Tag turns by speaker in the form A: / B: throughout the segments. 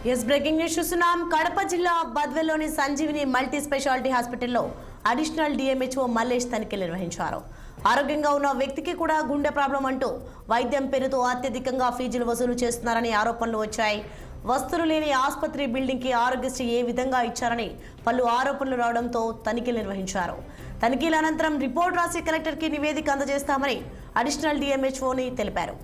A: Yes breaking news చూస్తున్నాం. కడప జిల్లా బద్వేల్లోని Sanjeevini multi speciality హాస్పిటల్లో అడిషనల్ డిఎంహెచ్ఓ మల్లేష్ తనిఖీలు నిర్వహించారు. ఆరోగ్యంగా ఉన్న వ్యక్తికి కూడా గుండె ప్రాబ్లం అంటూ వైద్యం పేరుతో అత్యధికంగా ఫీజులు వసూలు చేస్తున్నారని ఆరోపణలు వచ్చాయి. వస్తువులు లేని ఆసుపత్రి బిల్డింగ్ కి ఆరోగ్యశ్రీ ఏ విధంగా ఇచ్చారని పలు ఆరోపణలు రావడంతో తనిఖీలు నిర్వహించారు. తనిఖీల అనంతరం రిపోర్ట్ రాసి కలెక్టర్ కి నివేదిక అందజేస్తామని అడిషనల్ డిఎంహెచ్ఓని తెలిపారు.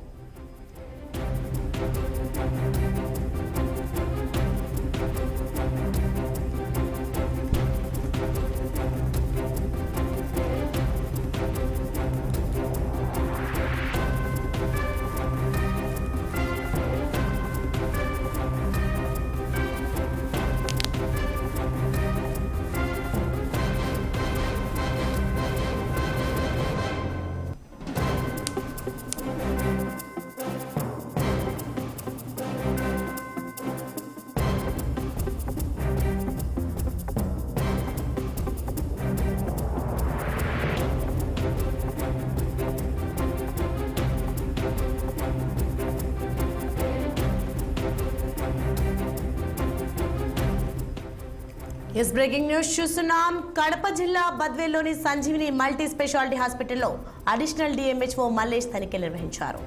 A: ఎస్ బ్రేకింగ్ న్యూస్ చూస్తున్నాం. కడప జిల్లా బద్వేల్లోని సంజీవిని మల్టీ స్పెషాలిటీ హాస్పిటల్లో అడిషనల్ డిఎంహెచ్ఓ మల్లేష్ తనిఖీలు నిర్వహించారు.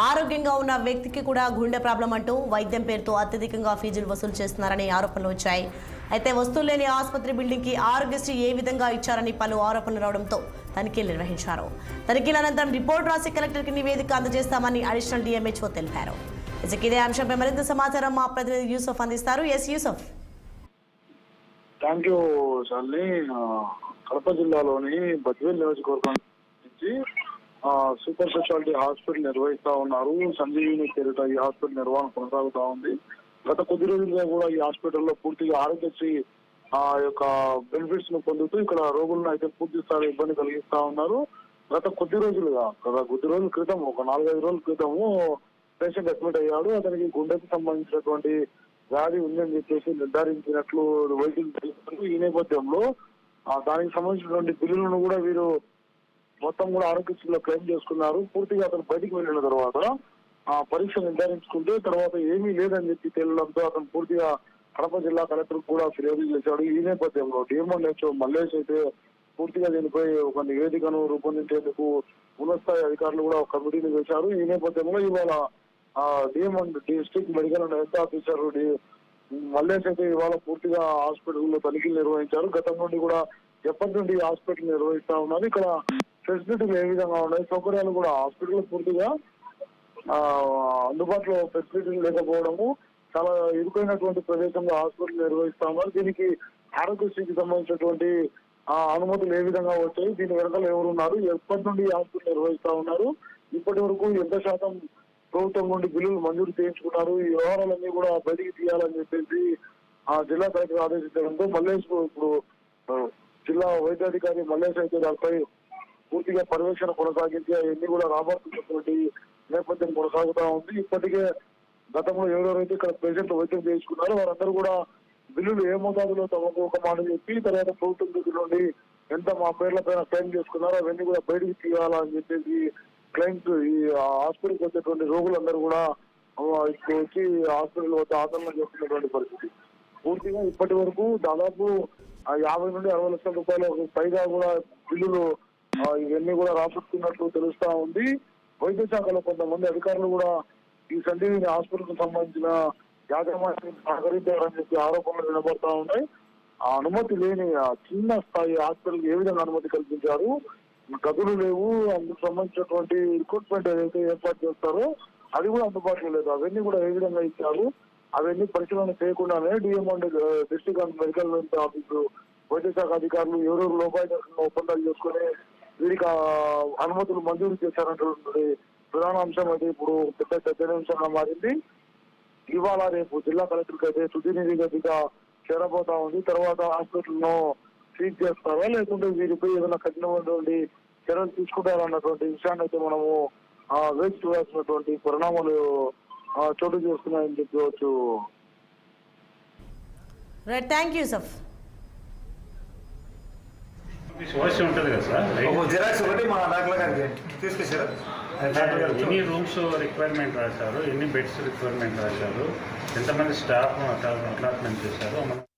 A: ఆరోగ్యంగా ఉన్న వ్యక్తికి కూడా గుండె ప్రాబ్లం అంటూ వైద్యం పేరుతో అత్యధికంగా ఫీజులు వసూలు చేస్తున్నారని ఆరోపణలు వచ్చాయి. అయితే వస్తువులు లేని ఆసుపత్రి బిల్డింగ్ కి ఆరోగ్యశ్రీ ఏ విధంగా ఇచ్చారని పలు ఆరోపణలు రావడంతో తనిఖీలు నిర్వహించారు. తనిఖీల అనంతరం రిపోర్ట్ రాసి కలెక్టర్ కి నివేదిక అందజేస్తామని అడిషనల్ డిఎంహెచ్ఓ తెలిపారు. ఇదే అంశంపై మరింత సమాచారం మా ప్రతినిధి యూసఫ్ అందిస్తారు. Yes Yusuf.
B: Thank you Shalini. Kadapa జిల్లాలోని బద్వేల్ నియోజకవర్గం నుంచి సూపర్ స్పెషాలిటీ హాస్పిటల్ నిర్వహిస్తా ఉన్నారు. సంజీవిని పేరిట ఈ హాస్పిటల్ నిర్వహణ కొనసాగుతా ఉంది. గత కొద్ది రోజులుగా కూడా ఈ హాస్పిటల్లో పూర్తిగా ఆరోగ్యశ్రీ యొక్క బెనిఫిట్స్ ను పొందుతూ ఇక్కడ రోగులను అయితే పూర్తి స్థాయి ఇబ్బంది కలిగిస్తా ఉన్నారు. గత కొద్ది రోజుల క్రితం ఒక 4-5 రోజుల క్రితము పేషెంట్ అడ్మిట్ అయ్యాడు. అతనికి గుండెకు సంబంధించినటువంటి వ్యాధి ఉందని చెప్పేసి నిర్ధారించినట్లు వైద్యులు తెలుస్తారు. ఈ నేపథ్యంలో దానికి సంబంధించినటువంటి బిల్లులను కూడా వీరు మొత్తం కూడా ఆరోగ్యశ్రీలో క్లెయిమ్ చేసుకున్నారు. పూర్తిగా అతను బయటికి వెళ్ళిన తర్వాత పరీక్ష నిర్ధారించుకుంటే తర్వాత ఏమీ లేదని చెప్పి తేలడంతో అతను పూర్తిగా కడప జిల్లా కలెక్టర్ కూడా ఫిర్యాదు చేశాడు. ఈ నేపథ్యంలో డిఎంహెచ్ఓ మల్లేష్ అయితే పూర్తిగా దీనిపై ఒక నివేదికను రూపొందించేందుకు ఉన్నత స్థాయి అధికారులు కూడా ఒక కమిటీని వేశారు. ఈ నేపథ్యంలో ఇవాళ district medical and health officer Mallesh అయితే ఇవాళ పూర్తిగా హాస్పిటల్లో తనిఖీలు నిర్వహించారు. గతం నుండి కూడా ఎప్పటి నుండి హాస్పిటల్ నిర్వహిస్తా ఉన్నారు. ఇక్కడ ఫెసిలిటీలు ఏ విధంగా ఉన్నాయి, సౌకర్యాలు కూడా హాస్పిటల్ పూర్తిగా అందుబాటులో ఫెసిలిటీలు లేకపోవడము, చాలా ఇరుకైనటువంటి ప్రదేశంలో హాస్పిటల్ నిర్వహిస్తా ఉన్నారు. దీనికి ఆరోగ్యశ్రీకి సంబంధించినటువంటి అనుమతులు ఏ విధంగా వచ్చాయి, దీని వెనకాల ఎవరున్నారు, ఎప్పటి నుండి హాస్పిటల్ నిర్వహిస్తా ఉన్నారు, ఇప్పటి వరకు ఎంత శాతం ప్రభుత్వం నుండి బిల్లులు మంజూరు చేయించుకున్నారు, ఈ వ్యవహారాలన్నీ కూడా బయటికి తీయాలని చెప్పేసి జిల్లా కలెక్టర్ ఆదేశించడంతో మల్లేష్ ఇప్పుడు జిల్లా వైద్యాధికారి మల్లేష్ అయితే దానిపై పూర్తిగా పర్యవేక్షణ కొనసాగించి అవన్నీ కూడా రాబడుతున్నటువంటి నేపథ్యం కొనసాగుతా ఉంది. ఇప్పటికే గతంలో ఎవరెవరైతే ఇక్కడ పేషెంట్లు వైద్యం చేయించుకున్నారో వారందరూ కూడా బిల్లులు ఏ మోతాదులో తమకు ఒక మాట చెప్పి తర్వాత ప్రభుత్వం దగ్గర నుండి ఎంత మా పేర్ల పైన క్లెయిమ్ చేసుకున్నారో అవన్నీ కూడా బయటికి తీయాలని చెప్పేసి క్లైంట్స్ ఈ హాస్పిటల్కి వచ్చేటువంటి రోగులందరూ కూడా వచ్చి హాస్పిటల్ వద్ద ఆందోళన చేస్తున్నటువంటి పరిస్థితి. పూర్తిగా ఇప్పటి వరకు దాదాపు 50 నుండి 60 లక్షల రూపాయల పైగా కూడా బిల్లులు ఇవన్నీ కూడా రాబట్టుకున్నట్లు తెలుస్తా ఉంది. వైద్య శాఖలో కొంతమంది అధికారులు కూడా ఈ సంజీవిని హాస్పిటల్ కు సంబంధించిన యాజమాన్యం సహకరించారని చెప్పి ఆరోపణలు వినబడతా ఉన్నాయి. ఆ అనుమతి లేని చిన్న స్థాయి హాస్పిటల్ ఏ విధంగా అనుమతి కల్పించారు, గదులు లేవు, అందుకు సంబంధించినటువంటి రిక్రూట్మెంట్ ఏదైతే ఏర్పాటు చేస్తారో అది కూడా అందుబాటులో లేదు, అవన్నీ కూడా ఏ విధంగా ఇచ్చారు, అవన్నీ పరిశీలన చేయకుండానే DM and district and medical health office వైద్య శాఖ అధికారులు ఎవరెవరు లోపాయకరంగా ఒప్పందాలు చేసుకుని వీరికి అనుమతులు మంజూరు చేశారన్నటువంటి ప్రధాన అంశం అయితే ఇప్పుడు పెద్ద చర్చనీయాంశంగా మారింది. ఇవాళ రేపు జిల్లా కలెక్టర్కి అయితే తుది నివేదికగా చేరబోతా ఉంది. తర్వాత హాస్పిటల్ ను సీజ్ చేస్తారా లేకుంటే వీరిపై ఏదైనా కఠినమైనటువంటి చర్యలు తీసుకుంటారన్నటువంటి విషయాన్ని అయితే మనము వేచి చూడాల్సినటువంటి పరిణామాలు చోటు చేసుకున్నాయని చెప్పవచ్చు.
A: Thank you sir.
C: సమస్య ఉంటుంది కదా సార్, జిరాక్స్ ఒకటి మా డాక్టర్ గారికి తీసుకొచ్చారా?
D: ఎన్ని రూమ్స్ రిక్వైర్మెంట్ రాశారు, ఎన్ని బెడ్స్ రిక్వైర్మెంట్ రాశారు, ఎంతమంది స్టాఫ్ అలాట్మెంట్ చేశారు.